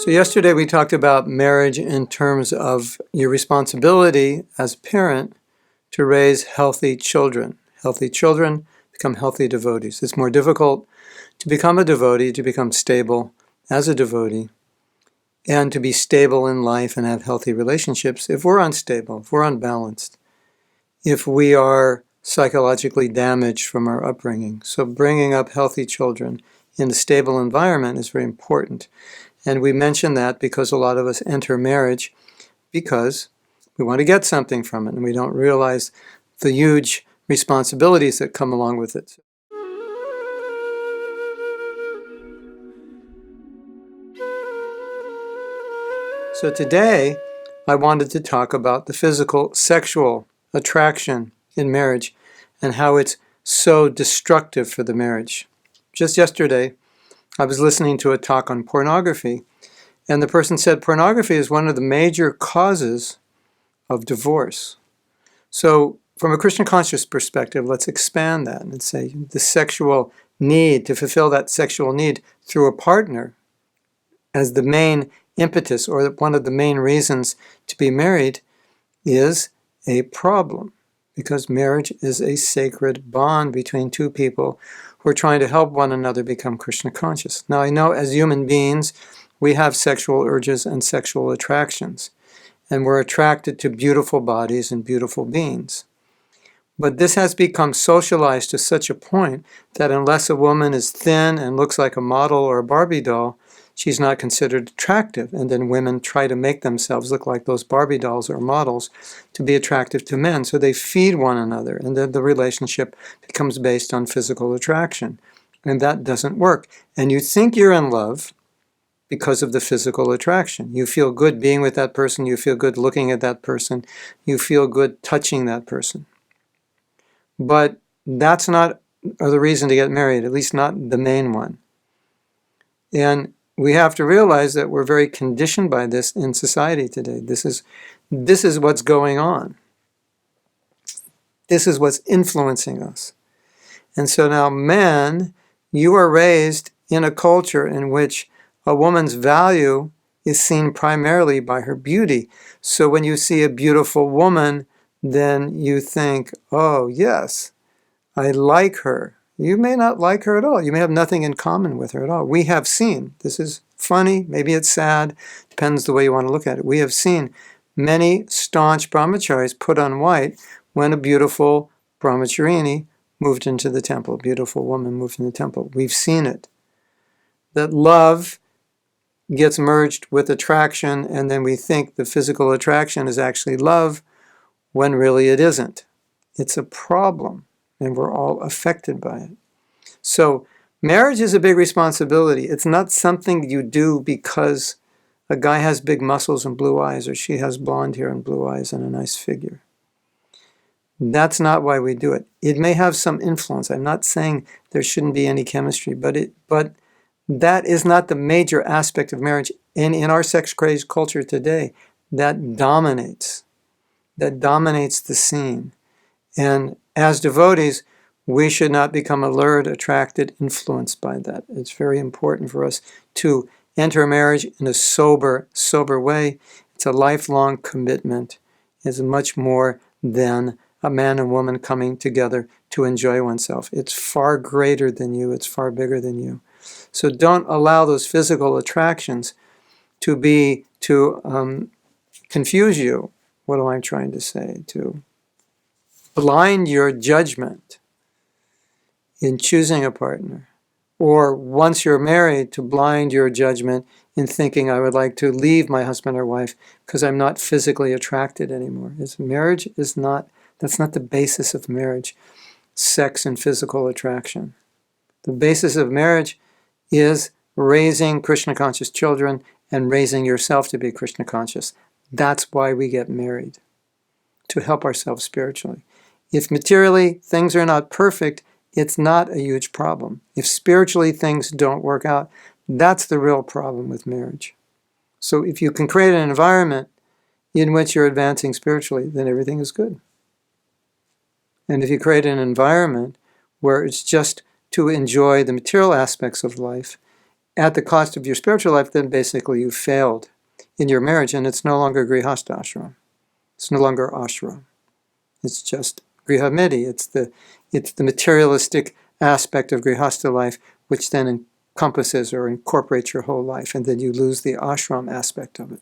So yesterday we talked about marriage in terms of your responsibility as a parent to raise healthy children. Healthy children become healthy devotees. It's more difficult to become a devotee, to become stable as a devotee, and to be stable in life and have healthy relationships if we're unstable, if we're unbalanced, if we are psychologically damaged from our upbringing. So bringing up healthy children in a stable environment is very important. And we mention that because a lot of us enter marriage because we want to get something from it, and we don't realize the huge responsibilities that come along with it. So today, I wanted to talk about the physical sexual attraction in marriage and how it's so destructive for the marriage. Just yesterday, I was listening to a talk on pornography, and the person said pornography is one of the major causes of divorce. So from a Krishna conscious perspective, let's expand that and say the sexual need, to fulfill that sexual need through a partner as the main impetus or one of the main reasons to be married is a problem, because marriage is a sacred bond between two people who are trying to help one another become Krishna conscious. Now I know as human beings, we have sexual urges and sexual attractions, and we're attracted to beautiful bodies and beautiful beings. But this has become socialized to such a point that unless a woman is thin and looks like a model or a Barbie doll, she's not considered attractive. And then women try to make themselves look like those Barbie dolls or models to be attractive to men. So they feed one another, and then the relationship becomes based on physical attraction. And that doesn't work. And you think you're in love because of the physical attraction. You feel good being with that person. You feel good looking at that person. You feel good touching that person. But that's not the reason to get married, at least not the main one. And we have to realize that we're very conditioned by this in society today. This is what's going on. This is what's influencing us. And so now men, you are raised in a culture in which a woman's value is seen primarily by her beauty. So when you see a beautiful woman, then you think, oh yes, I like her. You may not like her at all. You may have nothing in common with her at all. We have seen, this is funny, maybe it's sad, depends the way you want to look at it. We have seen many staunch brahmacharis put on white when a beautiful brahmacharini moved into the temple, a beautiful woman moved in the temple. We've seen it. That love gets merged with attraction, and then we think the physical attraction is actually love, when really it isn't. It's a problem, and we're all affected by it. So marriage is a big responsibility. It's not something you do because a guy has big muscles and blue eyes, or she has blonde hair and blue eyes and a nice figure. That's not why we do it. It may have some influence. I'm not saying there shouldn't be any chemistry, but that is not the major aspect of marriage. And in our sex-crazed culture today, that dominates the scene. And as devotees, we should not become allured, attracted, influenced by that. It's very important for us to enter marriage in a sober way. It's a lifelong commitment. It's much more than a man and woman coming together to enjoy oneself. It's far greater than you. It's far bigger than you. So don't allow those physical attractions to confuse you. What am I trying to say? To blind your judgment in choosing a partner. Or once you're married, to blind your judgment in thinking, I would like to leave my husband or wife because I'm not physically attracted anymore. Marriage is not, that's not the basis of marriage, sex and physical attraction. The basis of marriage is raising Krishna conscious children and raising yourself to be Krishna conscious. That's why we get married, to help ourselves spiritually. If materially things are not perfect, it's not a huge problem. If spiritually things don't work out, that's the real problem with marriage. So if you can create an environment in which you're advancing spiritually, then everything is good. And if you create an environment where it's just to enjoy the material aspects of life at the cost of your spiritual life, then basically you failed in your marriage, and it's no longer grihastha ashram. It's no longer ashram. It's just grihameti. It's the materialistic aspect of grihastha life, which then encompasses or incorporates your whole life, and then you lose the ashram aspect of it.